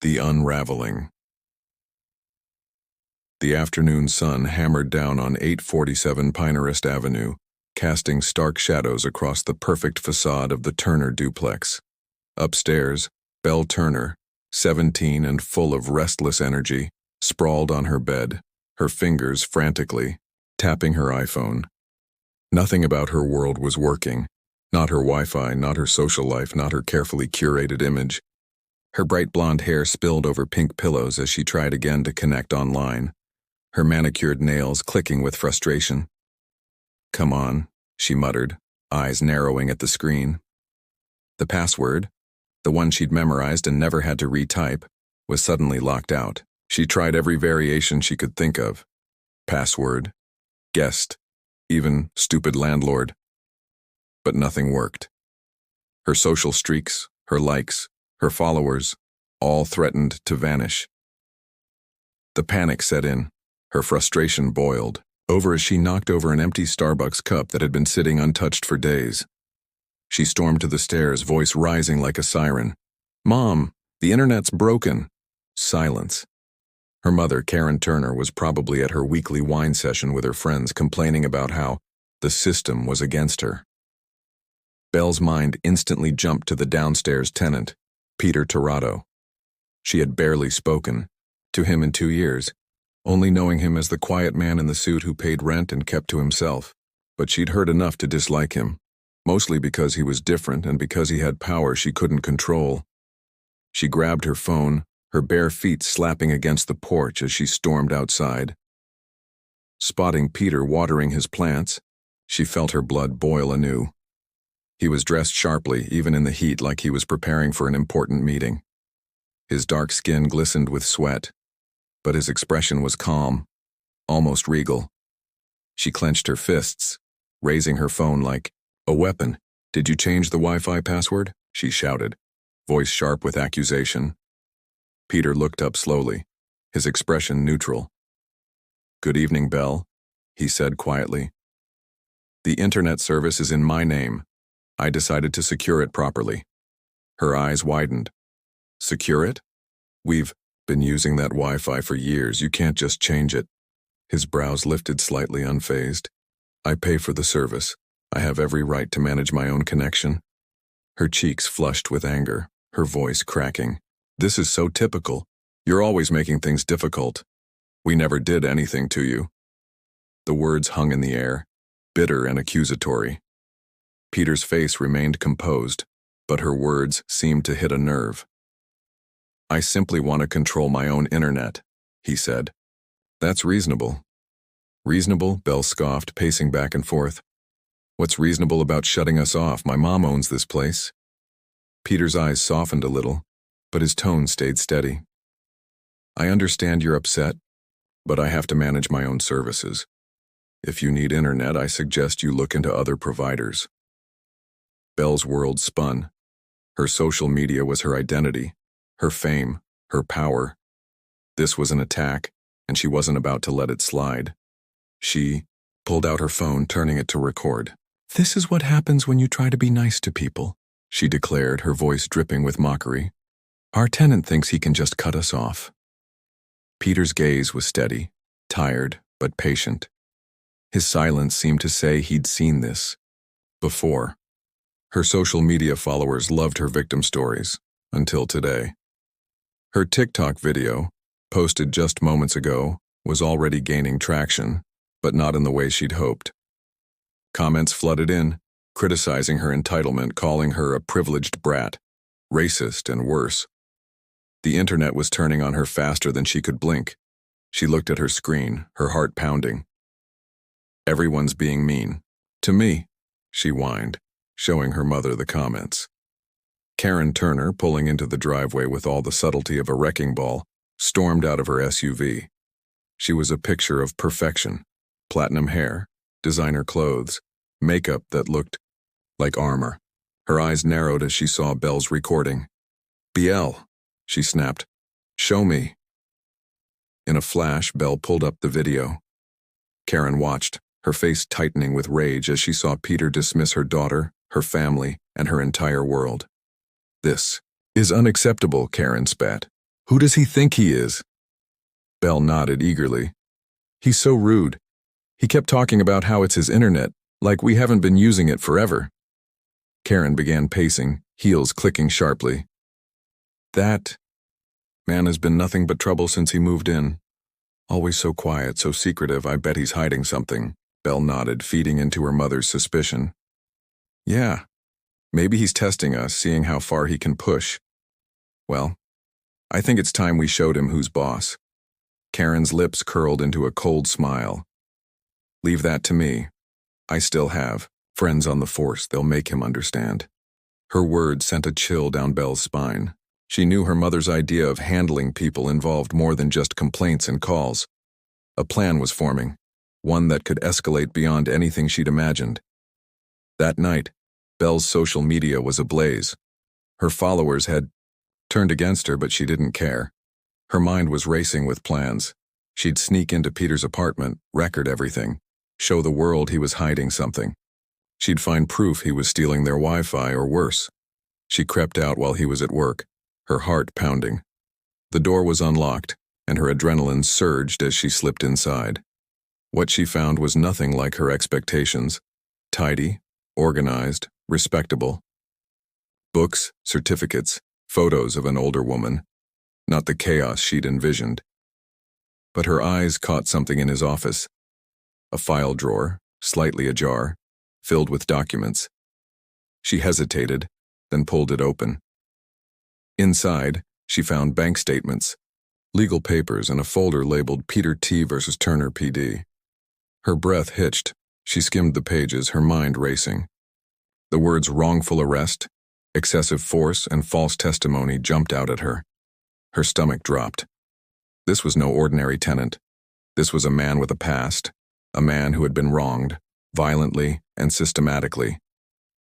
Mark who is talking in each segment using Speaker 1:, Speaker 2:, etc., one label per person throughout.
Speaker 1: The Unraveling. The afternoon sun hammered down on 847 Pinehurst Avenue, casting stark shadows across the perfect facade of the Turner duplex. Upstairs, Belle Turner, 17 and full of restless energy, sprawled on her bed, her fingers frantically tapping her iPhone. Nothing about her world was working. Not her Wi-Fi, not her social life, not her carefully curated image. Her bright blonde hair spilled over pink pillows as she tried again to connect online, her manicured nails clicking with frustration. "Come on," she muttered, eyes narrowing at the screen. The password, the one she'd memorized and never had to retype, was suddenly locked out. She tried every variation she could think of. Password, guest, even stupid landlord. But nothing worked. Her social streaks, her likes, her followers, all threatened to vanish. The panic set in. Her frustration boiled over as she knocked over an empty Starbucks cup that had been sitting untouched for days. She stormed to the stairs, voice rising like a siren. "Mom, the internet's broken." Silence. Her mother, Karen Turner, was probably at her weekly wine session with her friends, complaining about how the system was against her. Belle's mind instantly jumped to the downstairs tenant, Peter Torrado. She had barely spoken to him in 2 years, only knowing him as the quiet man in the suit who paid rent and kept to himself. But she'd heard enough to dislike him, mostly because he was different and because he had power she couldn't control. She grabbed her phone, her bare feet slapping against the porch as she stormed outside. Spotting Peter watering his plants, she felt her blood boil anew. He was dressed sharply, even in the heat, like he was preparing for an important meeting. His dark skin glistened with sweat, but his expression was calm, almost regal. She clenched her fists, raising her phone like a weapon. "Did you change the Wi-Fi password?" she shouted, voice sharp with accusation. Peter looked up slowly, his expression neutral. "Good evening, Belle," he said quietly. "The internet service is in my name. I decided to secure it properly." Her eyes widened. "Secure it? We've been using that Wi-Fi for years. You can't just change it." His brows lifted slightly, unfazed. "I pay for the service. I have every right to manage my own connection." Her cheeks flushed with anger, her voice cracking. "This is so typical. You're always making things difficult. We never did anything to you." The words hung in the air, bitter and accusatory. Peter's face remained composed, but her words seemed to hit a nerve. "I simply want to control my own internet," he said. "That's reasonable." "Reasonable?" Belle scoffed, pacing back and forth. "What's reasonable about shutting us off? My mom owns this place." Peter's eyes softened a little, but his tone stayed steady. "I understand you're upset, but I have to manage my own services. If you need internet, I suggest you look into other providers." Belle's world spun. Her social media was her identity, her fame, her power. This was an attack, and she wasn't about to let it slide. She pulled out her phone, turning it to record. "This is what happens when you try to be nice to people," she declared, her voice dripping with mockery. "Our tenant thinks he can just cut us off." Peter's gaze was steady, tired, but patient. His silence seemed to say he'd seen this before. Her social media followers loved her victim stories, until today. Her TikTok video, posted just moments ago, was already gaining traction, but not in the way she'd hoped. Comments flooded in, criticizing her entitlement, calling her a privileged brat, racist, and worse. The internet was turning on her faster than she could blink. She looked at her screen, her heart pounding. "Everyone's being mean. To me," she whined, showing her mother the comments. Karen Turner, pulling into the driveway with all the subtlety of a wrecking ball, stormed out of her SUV. She was a picture of perfection: platinum hair, designer clothes, makeup that looked like armor. Her eyes narrowed as she saw Belle's recording. "BL," she snapped. "Show me." In a flash, Belle pulled up the video. Karen watched, her face tightening with rage as she saw Peter dismiss her daughter, her family, and her entire world. "This is unacceptable," Karen spat, Who does he think he is? Belle nodded eagerly. He's so rude. He kept talking about how it's his internet, like we haven't been using it forever. Karen began pacing, heels clicking sharply. That man has been nothing but trouble since he moved in. Always so quiet, so secretive, I bet he's hiding something. Belle nodded, feeding into her mother's suspicion. Yeah, maybe he's testing us, seeing how far he can push. Well, I think it's time we showed him who's boss. Karen's lips curled into a cold smile. Leave that to me. I still have friends on the force. They'll make him understand. Her words sent a chill down Belle's spine. She knew her mother's idea of handling people involved more than just complaints and calls. A plan was forming, one that could escalate beyond anything she'd imagined. That night, Belle's social media was ablaze. Her followers had turned against her, but she didn't care. Her mind was racing with plans. She'd sneak into Peter's apartment, record everything, show the world he was hiding something. She'd find proof he was stealing their Wi-Fi or worse. She crept out while he was at work, her heart pounding. The door was unlocked, and her adrenaline surged as she slipped inside. What she found was nothing like her expectations. Tidy, organized, respectable. Books, certificates, photos of an older woman. Not the chaos she'd envisioned. But her eyes caught something in his office. A file drawer, slightly ajar, filled with documents. She hesitated, then pulled it open. Inside, she found bank statements, legal papers, and a folder labeled Peter T. versus Turner PD. Her breath hitched. She skimmed the pages, her mind racing. The words wrongful arrest, excessive force, and false testimony jumped out at her. Her stomach dropped. This was no ordinary tenant. This was a man with a past, a man who had been wronged, violently and systematically.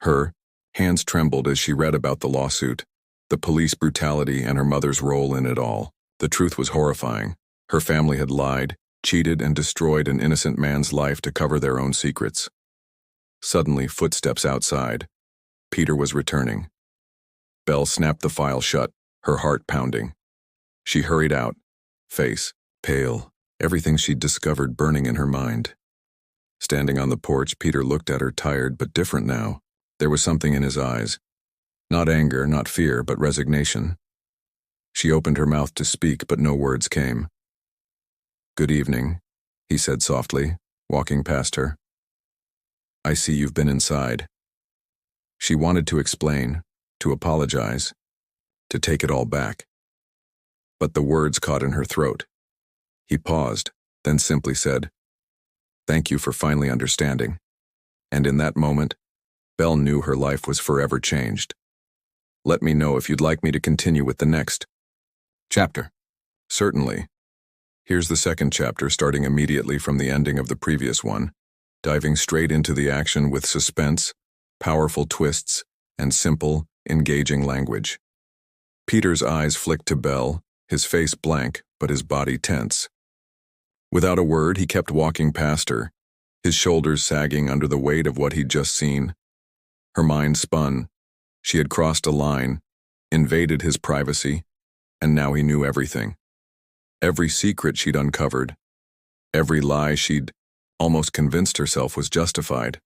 Speaker 1: Her hands trembled as she read about the lawsuit, the police brutality, and her mother's role in it all. The truth was horrifying. Her family had lied, cheated, and destroyed an innocent man's life to cover their own secrets. Suddenly, footsteps outside. Peter was returning. Belle snapped the file shut, her heart pounding. She hurried out, face pale, everything she'd discovered burning in her mind. Standing on the porch, Peter looked at her, tired but different now. There was something in his eyes. Not anger, not fear, but resignation. She opened her mouth to speak, but no words came. "Good evening," he said softly, walking past her. "I see you've been inside." She wanted to explain, to apologize, to take it all back. But the words caught in her throat. He paused, then simply said, "Thank you for finally understanding." And in that moment, Belle knew her life was forever changed. "Let me know if you'd like me to continue with the next chapter." "Certainly. Here's the second chapter, starting immediately from the ending of the previous one, diving straight into the action with suspense, powerful twists, and simple, engaging language." Peter's eyes flicked to Belle, his face blank, but his body tense. Without a word, he kept walking past her, his shoulders sagging under the weight of what he'd just seen. Her mind spun. She had crossed a line, invaded his privacy, and now he knew everything. Every secret she'd uncovered, every lie she'd almost convinced herself was justified.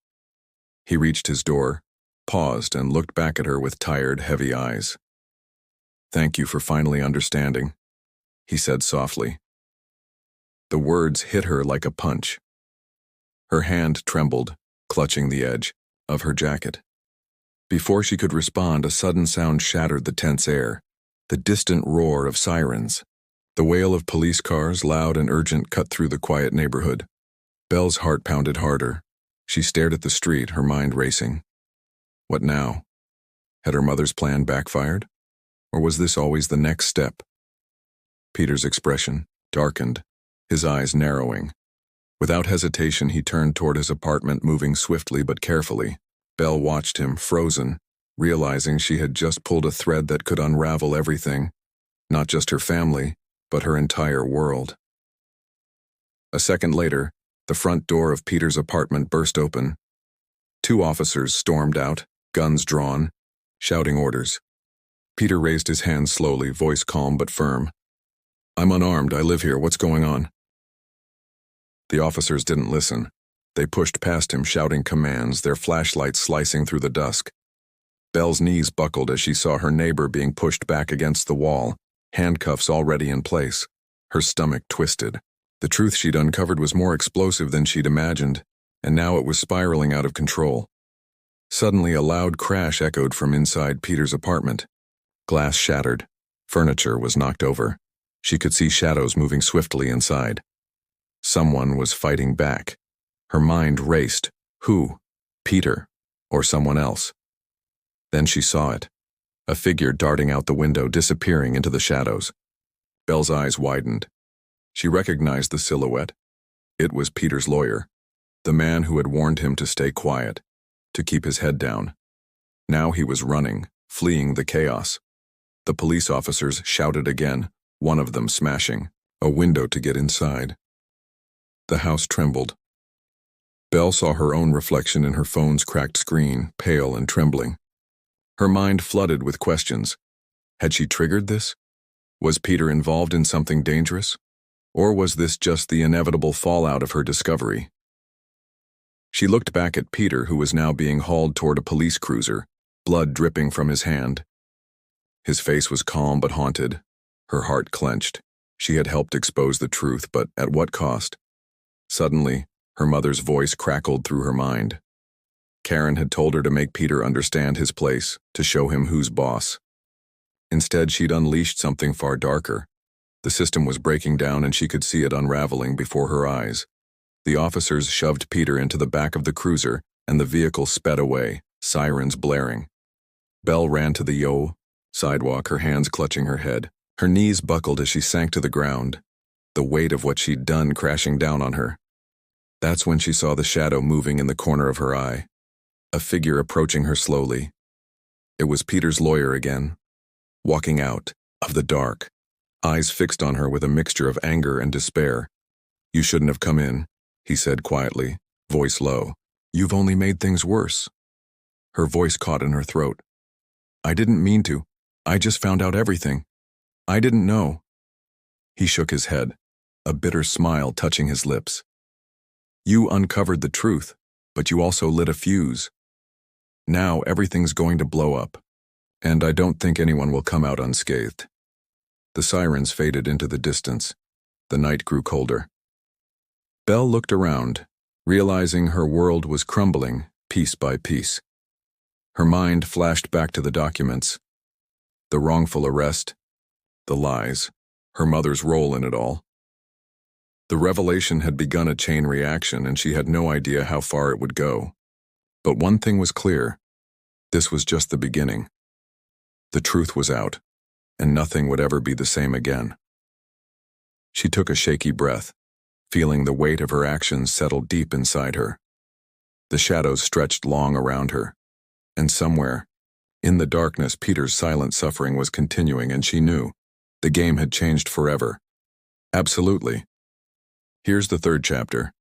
Speaker 1: He reached his door, paused, and looked back at her with tired, heavy eyes. "Thank you for finally understanding," he said softly. The words hit her like a punch. Her hand trembled, clutching the edge of her jacket. Before she could respond, a sudden sound shattered the tense air, the distant roar of sirens. The wail of police cars, loud and urgent, cut through the quiet neighborhood. Belle's heart pounded harder. She stared at the street, her mind racing. What now? Had her mother's plan backfired? Or was this always the next step? Peter's expression darkened, his eyes narrowing. Without hesitation, he turned toward his apartment, moving swiftly but carefully. Belle watched him, frozen, realizing she had just pulled a thread that could unravel everything, not just her family, but her entire world. A second later, the front door of Peter's apartment burst open. 2 officers stormed out, guns drawn, shouting orders. Peter raised his hand slowly, voice calm but firm. I'm unarmed, I live here, what's going on? The officers didn't listen. They pushed past him, shouting commands, their flashlights slicing through the dusk. Belle's knees buckled as she saw her neighbor being pushed back against the wall, handcuffs already in place. Her stomach twisted. The truth she'd uncovered was more explosive than she'd imagined, and now it was spiraling out of control. Suddenly, a loud crash echoed from inside Peter's apartment. Glass shattered. Furniture was knocked over. She could see shadows moving swiftly inside. Someone was fighting back. Her mind raced. Who? Peter? Or someone else? Then she saw it. A figure darting out the window, disappearing into the shadows. Belle's eyes widened. She recognized the silhouette. It was Peter's lawyer, the man who had warned him to stay quiet, to keep his head down. Now he was running, fleeing the chaos. The police officers shouted again, one of them smashing a window to get inside. The house trembled. Belle saw her own reflection in her phone's cracked screen, pale and trembling. Her mind flooded with questions. Had she triggered this? Was Peter involved in something dangerous? Or was this just the inevitable fallout of her discovery? She looked back at Peter, who was now being hauled toward a police cruiser, blood dripping from his hand. His face was calm but haunted. Her heart clenched. She had helped expose the truth, but at what cost? Suddenly, her mother's voice crackled through her mind. Karen had told her to make Peter understand his place, to show him who's boss. Instead, she'd unleashed something far darker. The system was breaking down and she could see it unraveling before her eyes. The officers shoved Peter into the back of the cruiser and the vehicle sped away, sirens blaring. Belle ran to the sidewalk, her hands clutching her head. Her knees buckled as she sank to the ground, the weight of what she'd done crashing down on her. That's when she saw the shadow moving in the corner of her eye, a figure approaching her slowly. It was Peter's lawyer again, walking out of the dark, eyes fixed on her with a mixture of anger and despair. "You shouldn't have come in," he said quietly, voice low. "You've only made things worse." Her voice caught in her throat. "I didn't mean to. I just found out everything. I didn't know." He shook his head, a bitter smile touching his lips. "You uncovered the truth, but you also lit a fuse. Now everything's going to blow up, and I don't think anyone will come out unscathed." The sirens faded into the distance. The night grew colder. Belle looked around, realizing her world was crumbling piece by piece. Her mind flashed back to the documents, the wrongful arrest, the lies, her mother's role in it all. The revelation had begun a chain reaction, and she had no idea how far it would go. But one thing was clear. This was just the beginning. The truth was out, and nothing would ever be the same again. She took a shaky breath, feeling the weight of her actions settle deep inside her. The shadows stretched long around her, and somewhere, in the darkness, Peter's silent suffering was continuing, and she knew the game had changed forever. Absolutely. Here's the third chapter,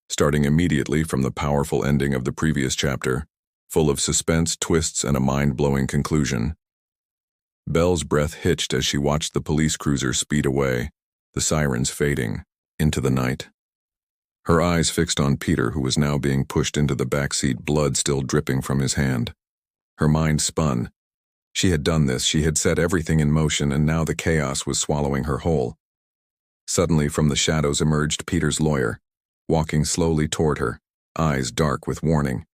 Speaker 1: starting immediately from the powerful ending of the previous chapter, full of suspense, twists, and a mind-blowing conclusion. Belle's breath hitched as she watched the police cruiser speed away, the sirens fading into the night. Her eyes fixed on Peter, who was now being pushed into the backseat, blood still dripping from his hand. Her mind spun. She had done this, she had set everything in motion, and now the chaos was swallowing her whole. Suddenly, from the shadows emerged Peter's lawyer, walking slowly toward her, eyes dark with warning.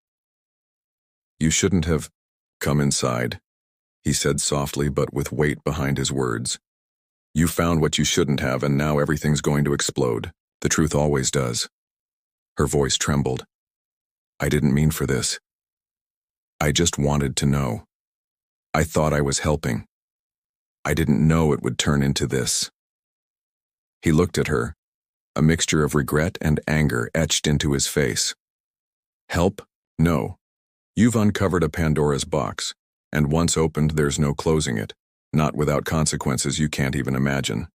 Speaker 1: "You shouldn't have come inside," he said softly but with weight behind his words. "You found what you shouldn't have, and now everything's going to explode. The truth always does." Her voice trembled. "I didn't mean for this. I just wanted to know. I thought I was helping. I didn't know it would turn into this." He looked at her, a mixture of regret and anger etched into his face. "Help? No. You've uncovered a Pandora's box, and once opened, there's no closing it, not without consequences you can't even imagine."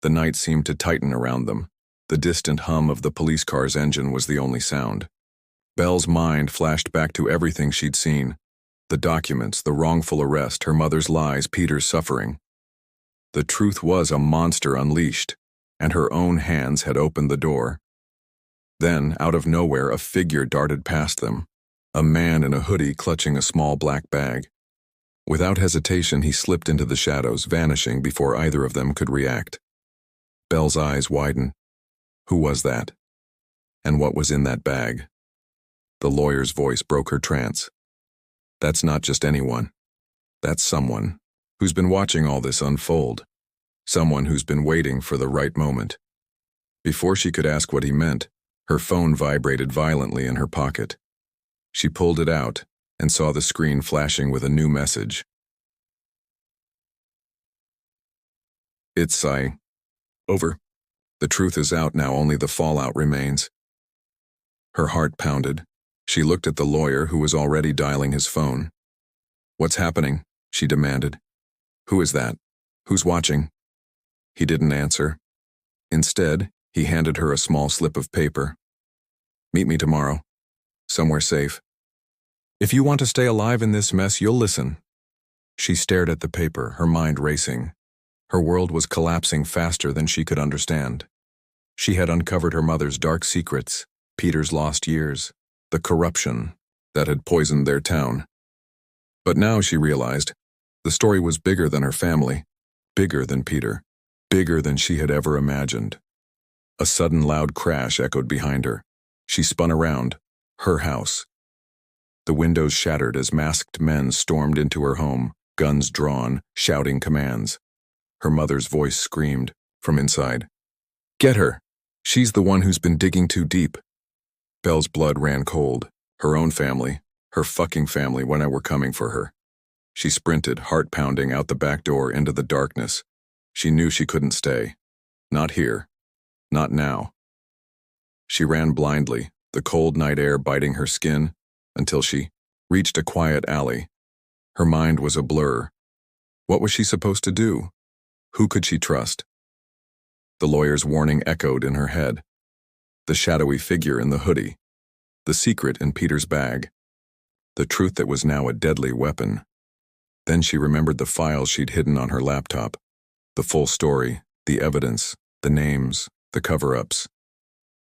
Speaker 1: The night seemed to tighten around them. The distant hum of the police car's engine was the only sound. Belle's mind flashed back to everything she'd seen. The documents, the wrongful arrest, her mother's lies, Peter's suffering. The truth was a monster unleashed, and her own hands had opened the door. Then, out of nowhere, a figure darted past them, a man in a hoodie clutching a small black bag. Without hesitation, he slipped into the shadows, vanishing before either of them could react. Belle's eyes widened. Who was that? And what was in that bag? The lawyer's voice broke her trance. That's not just anyone. That's someone who's been watching all this unfold. Someone who's been waiting for the right moment. Before she could ask what he meant, her phone vibrated violently in her pocket. She pulled it out and saw the screen flashing with a new message. It's Sai. Over. The truth is out now, only the fallout remains. Her heart pounded. She looked at the lawyer, who was already dialing his phone. What's happening? She demanded. Who is that? Who's watching? He didn't answer. Instead, he handed her a small slip of paper. Meet me tomorrow. Somewhere safe. If you want to stay alive in this mess, you'll listen. She stared at the paper, her mind racing. Her world was collapsing faster than she could understand. She had uncovered her mother's dark secrets, Peter's lost years, the corruption that had poisoned their town. But now she realized the story was bigger than her family, bigger than Peter, bigger than she had ever imagined. A sudden loud crash echoed behind her. She spun around. Her house. The windows shattered as masked men stormed into her home, guns drawn, shouting commands. Her mother's voice screamed from inside. Get her! She's the one who's been digging too deep. Belle's blood ran cold. Her own family, her fucking family, when I were coming for her. She sprinted, heart pounding, out the back door into the darkness. She knew she couldn't stay. Not here. Not now. She ran blindly, the cold night air biting her skin, until she reached a quiet alley. Her mind was a blur. What was she supposed to do? Who could she trust? The lawyer's warning echoed in her head. The shadowy figure in the hoodie. The secret in Peter's bag. The truth that was now a deadly weapon. Then she remembered the files she'd hidden on her laptop. The full story, the evidence, the names, the cover-ups.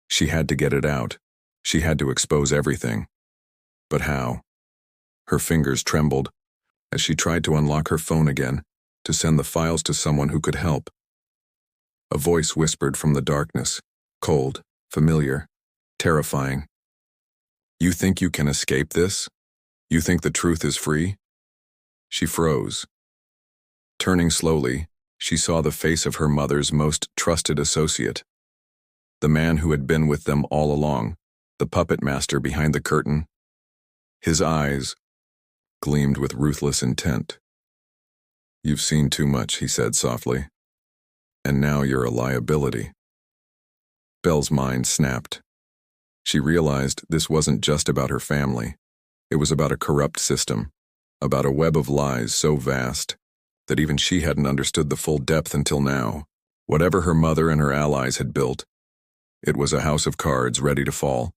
Speaker 1: She had to get it out. She had to expose everything. But how? Her fingers trembled as she tried to unlock her phone again, to send the files to someone who could help. A voice whispered from the darkness, cold, familiar, terrifying. You think you can escape this? You think the truth is free? She froze. Turning slowly, she saw the face of her mother's most trusted associate. The man who had been with them all along, the puppet master behind the curtain. His eyes gleamed with ruthless intent. You've seen too much, he said softly. And now you're a liability. Belle's mind snapped. She realized this wasn't just about her family. It was about a corrupt system, about a web of lies so vast that even she hadn't understood the full depth until now. Whatever her mother and her allies had built, it was a house of cards ready to fall.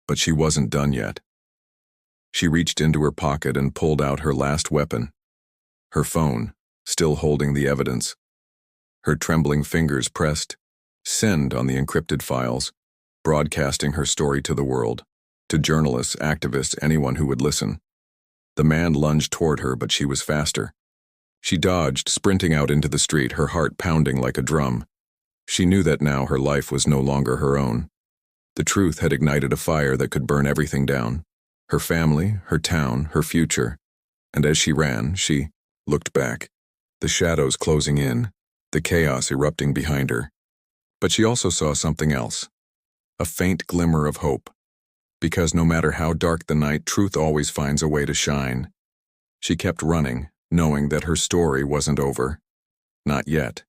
Speaker 1: But she wasn't done yet. She reached into her pocket and pulled out her last weapon. Her phone, still holding the evidence. Her trembling fingers pressed send on the encrypted files, broadcasting her story to the world, to journalists, activists, anyone who would listen. The man lunged toward her, but she was faster. She dodged, sprinting out into the street, her heart pounding like a drum. She knew that now her life was no longer her own. The truth had ignited a fire that could burn everything down. Her family, her town, her future. And as she ran, she looked back, the shadows closing in, the chaos erupting behind her. But she also saw something else, a faint glimmer of hope. Because no matter how dark the night, truth always finds a way to shine. She kept running, knowing that her story wasn't over. Not yet.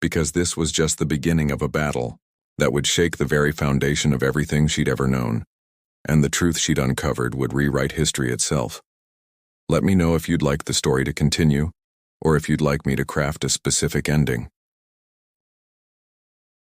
Speaker 1: Because this was just the beginning of a battle that would shake the very foundation of everything she'd ever known. And the truth she'd uncovered would rewrite history itself. Let me know if you'd like the story to continue, or if you'd like me to craft a specific ending.